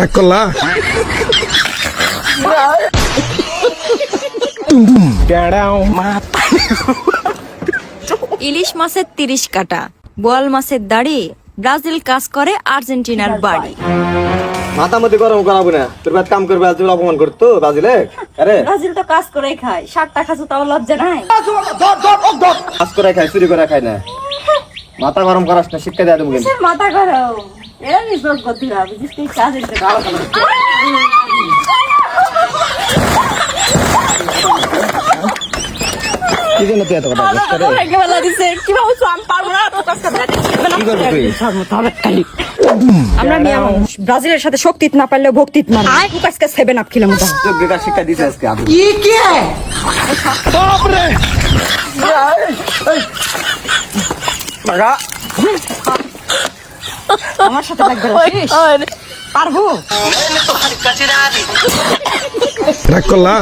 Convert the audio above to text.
রাগ করলা ইলিশ মাছের 30 কাটা, বোয়াল মাছের দাড়ি, ব্রাজিল কাজ করে আর্জেন্টিনার বাড়ি। মাথামতি গরম করাবো না, তোর বাদ কাম করবে, আজ অপমান করতো ব্রাজিলে। আরে ব্রাজিল তো কাজ করেই খায়, 60 টাকা তাও লজ্জা নাই। কাজ করে খায়, চুরি করে খায় না। মাথা গরম করাস না, শিক্ষা দেয়া দেবো কিন্তু। কিসের মাথা গরম? এরা নিজ গতিরা বুঝিস তুই কাজের কি জন্য তুই এত কথা বলিস? আমরা ব্রাজিলের সাথে শক্তিত না পারলেও ভক্তিত মানে আজকে 7 আপ খেলাম। তোর বেকার শিক্ষা দিছে আজকে আমি। আমার সাথে লাগবে পারবো। রাগ করলা